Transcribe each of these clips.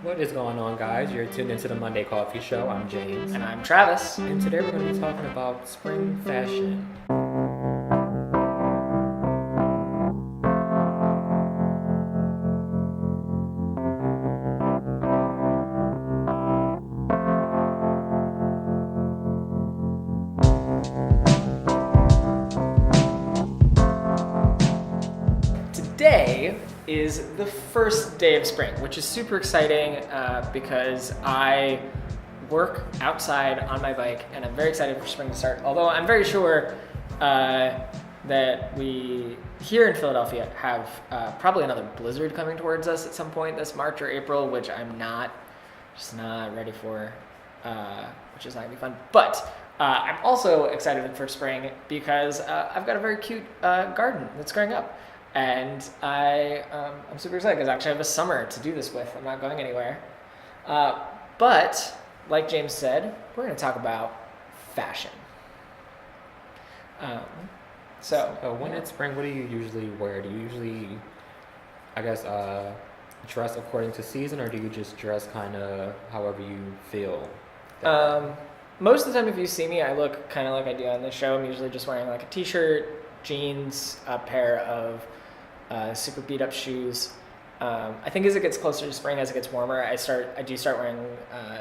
What is going on, guys? You're tuned into the Monday Coffee Show. I'm James. And I'm Travis. And today we're going to be talking about spring fashion. Today is the first day of spring, which is super exciting because I work outside on my bike and I'm very excited for spring to start. Although I'm very sure that we here in Philadelphia have probably another blizzard coming towards us at some point this March or April, which I'm just not ready for, which is not gonna be fun. But I'm also excited for spring because I've got a very cute garden that's growing up. And I'm super excited because I actually have a summer to do this with. I'm not going anywhere. But, like James said, we're going to talk about fashion. When it's spring, what do you usually wear? Do you usually, I guess, dress according to season, or do you just dress kind of however you feel? Most of the time, if you see me, I look kind of like I do on the show. I'm usually just wearing like a t-shirt, jeans, a pair of super beat up shoes. I think as it gets closer to spring, as it gets warmer, I do start wearing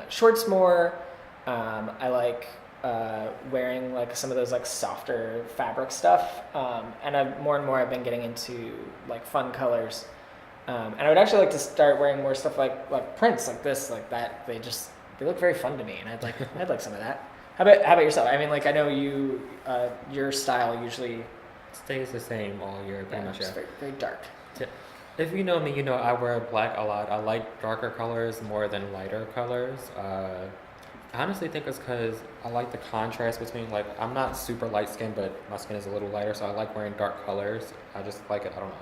shorts more. I like wearing like some of those like softer fabric stuff. And more and more I've been getting into like fun colors. And I would actually like to start wearing more stuff like prints like this, like that. They look very fun to me, and I'd like some of that. How about yourself? I mean, like I know you, your style usually Stays the same all year, pretty much. It's very, very dark. If you know me, you know I wear black a lot. I like darker colors more than lighter colors. I honestly think it's because I like the contrast between, like, I'm not super light skinned, but my skin is a little lighter, so I like wearing dark colors. I just like it, I don't know.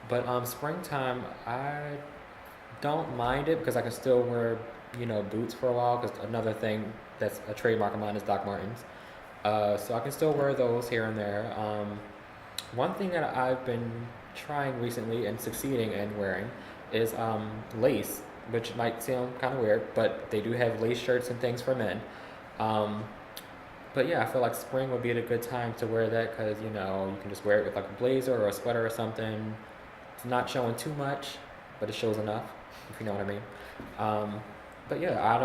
But springtime, I don't mind it because I can still wear, boots for a while, because another thing that's a trademark of mine is Doc Martens. So I can still wear those here and there. One thing that I've been trying recently and succeeding in wearing is lace, which might sound kind of weird, but they do have lace shirts and things for men. But yeah, I feel like spring would be a good time to wear that because, you can just wear it with like a blazer or a sweater or something. It's not showing too much, but it shows enough, if you know what I mean. But yeah, I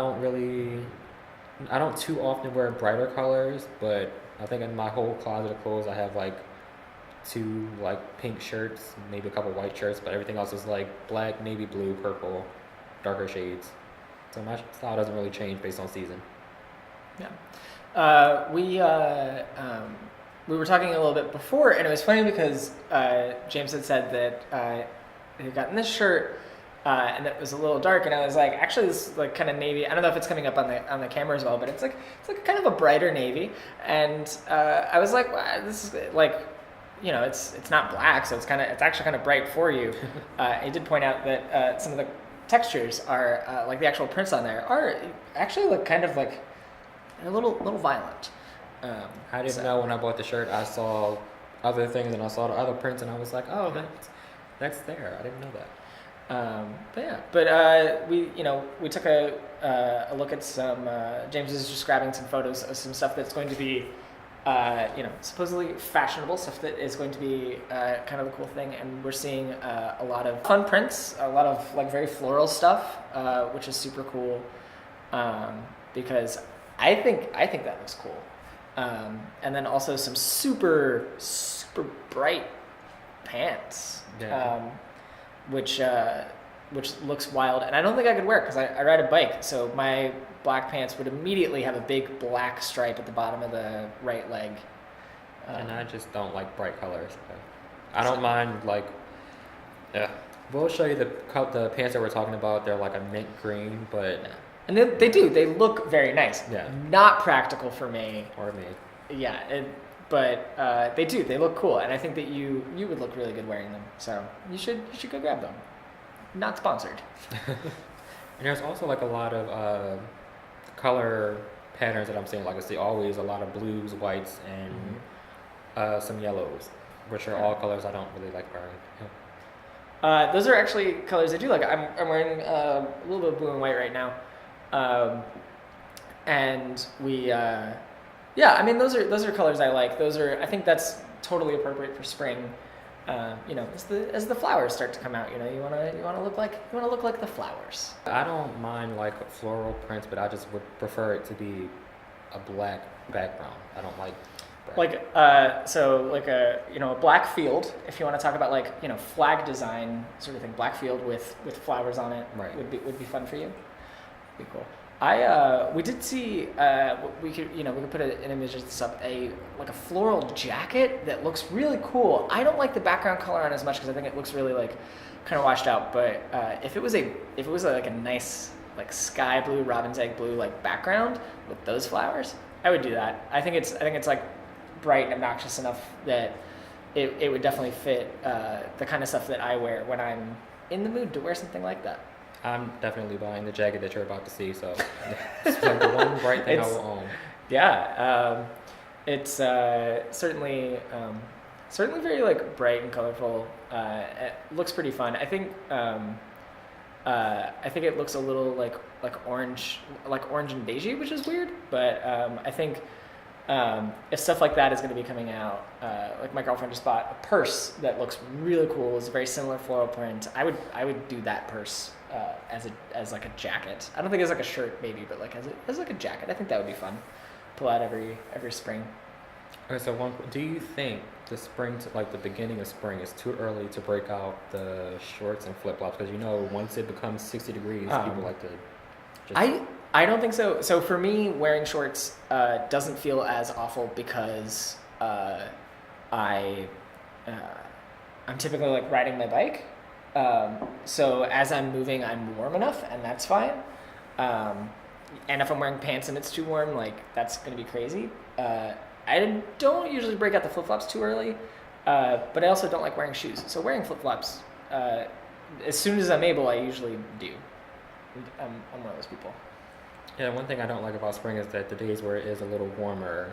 don't too often wear brighter colors, but I think in my whole closet of clothes I have like 2 like pink shirts, maybe a couple white shirts, but everything else is like black, navy blue, purple, darker shades. So my style doesn't really change based on season. Yeah. We were talking a little bit before, and it was funny because James had said that he had gotten this shirt and it was a little dark, and I was like, actually, this is like kind of navy. I don't know if it's coming up on the camera as well, but it's like kind of a brighter navy, and I was like, wow, this is like, it's not black, so it's actually kind of bright for you. He did point out that some of the textures are like the actual prints on there are actually like kind of like a little violent. I didn't know when I bought the shirt. I saw other things and I saw the other prints, and I was like, oh, that's there. I didn't know that. We took a look at some. James is just grabbing some photos of some stuff that's going to be, supposedly fashionable stuff that is going to be kind of a cool thing, and we're seeing a lot of fun prints, a lot of like very floral stuff, which is super cool, because I think that looks cool, and then also some super bright pants. Yeah. Which looks wild, and I don't think I could wear it because I ride a bike, so my black pants would immediately have a big black stripe at the bottom of the right leg. And I just don't like bright colors. I don't mind like. Yeah, we'll show you the pants that we're talking about. They're like a mint green, but. Yeah. And they look very nice. Yeah. Not practical for me. Or me. Yeah, but they look cool, and I think that you would look really good wearing them. So you should go grab them. Not sponsored. And there's also like a lot of color patterns that I'm seeing. Like I see always a lot of blues, whites, and some yellows, which are all colors I don't really like wearing. Those are actually colors I do like. I'm wearing a little bit of blue and white right now, and yeah. I mean, those are colors I like. I think that's totally appropriate for spring. As the flowers start to come out, you wanna look like the flowers. I don't mind like floral prints, but I just would prefer it to be a black background. I don't like Like a black field. If you want to talk about flag design sort of thing, black field with flowers on it Right. would be fun for you. Be cool. We did see we could put an image of this up, a floral jacket that looks really cool. I don't like the background color on as much because I think it looks really kind of washed out. But if it was a nice sky blue, robin's egg blue background with those flowers, I would do that. I think it's bright and obnoxious enough that it would definitely fit the kind of stuff that I wear when I'm in the mood to wear something like that. I'm definitely buying the jacket that you're about to see, so it's like the one bright thing I will own. Yeah, it's certainly very bright and colorful. It looks pretty fun. I think it looks a little like orange and beigey, which is weird. But I think if stuff like that is going to be coming out, my girlfriend just bought a purse that looks really cool. It's a very similar floral print. I would do that purse as a jacket. I don't think it's a shirt maybe, but as a jacket. I think that would be fun. Pull out every spring. Okay, so do you think the spring, the beginning of spring, is too early to break out the shorts and flip flops? Because once it becomes 60 degrees, people like to. I don't think so. So for me, wearing shorts doesn't feel as awful because I'm typically riding my bike. So as I'm moving, I'm warm enough, and that's fine. And if I'm wearing pants and it's too warm, that's going to be crazy. I don't usually break out the flip-flops too early, but I also don't like wearing shoes. So wearing flip-flops, as soon as I'm able, I usually do. I'm one of those people. Yeah, one thing I don't like about spring is that the days where it is a little warmer,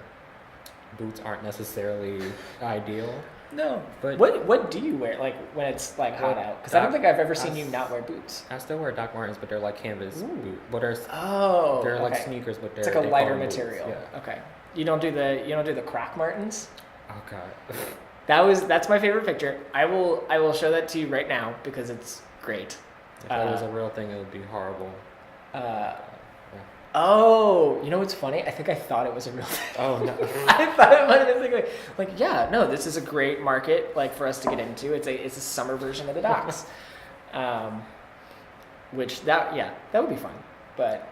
boots aren't necessarily ideal. No. But what do you wear when it's hot out? Because I don't think I've ever seen you not wear boots. I still wear Doc Martens, but they're canvas boots. But they're okay. Sneakers, but it's a lighter boots. material. Yeah. Okay. You don't do the Croc Martens? Oh god. That's my favorite picture. I will show that to you right now because it's great. If that was a real thing, it would be horrible. Oh, you know what's funny? I think I thought it was a real thing. Oh no. I thought it might have been something this is a great market for us to get into. It's a summer version of the Docs. That would be fun. But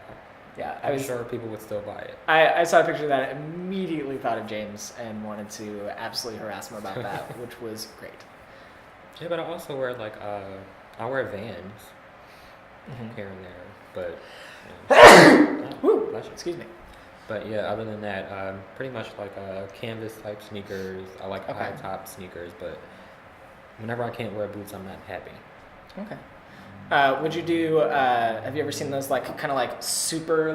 yeah, I'm sure people would still buy it. I saw a picture of that, immediately thought of James and wanted to absolutely harass him about that, which was great. Yeah, but I also wear I wear Vans here and there, but Excuse me. But yeah, other than that, pretty much canvas type sneakers. I like high top sneakers, but whenever I can't wear boots, I'm not happy. Okay. Would you do? Have you ever seen those kind of super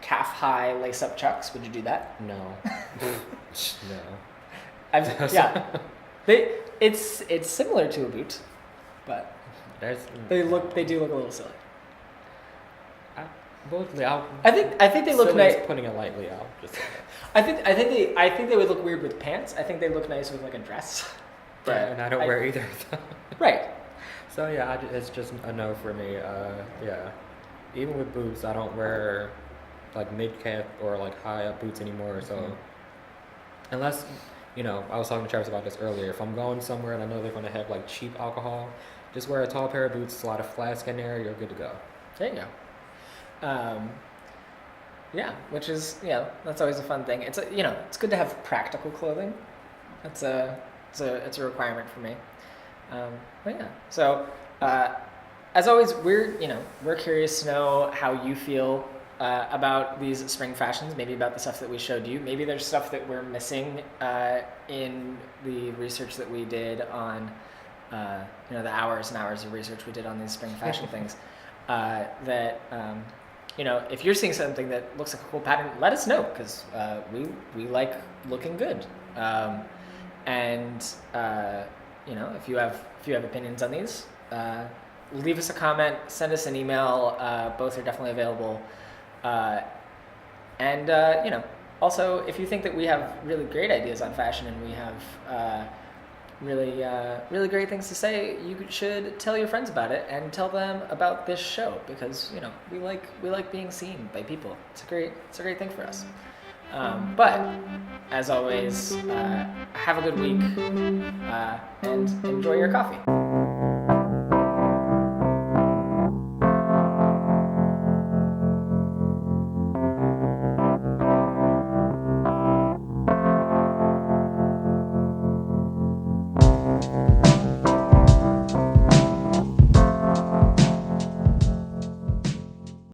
calf high lace up Chucks? Would you do that? No. No. Yeah. It's similar to a boot, but they do look a little silly. I think they look nice. Putting it lightly out. Just I think they would look weird with pants. I think they look nice with a dress. But and I don't wear either. Right. So yeah, it's just a no for me. Yeah. Even with boots, I don't wear mid calf or high up boots anymore. So unless I was talking to Travis about this earlier. If I'm going somewhere and I know they're going to have cheap alcohol, just wear a tall pair of boots, slide a flask in there, you're good to go. There you go. Which is that's always a fun thing. It's it's good to have practical clothing. It's a requirement for me. But yeah, so as always, we're curious to know how you feel about these spring fashions. Maybe about the stuff that we showed you. Maybe there's stuff that we're missing in the research that we did on the hours and hours of research we did on these spring fashion things. If you're seeing something that looks like a cool pattern, let us know because we like looking good. If you have opinions on these, leave us a comment, send us an email. Both are definitely available. And also, if you think that we have really great ideas on fashion and we have really great things to say, you should tell your friends about it and tell them about this show, because we like being seen by people. It's a great thing for us. But as always, have a good week and enjoy your coffee.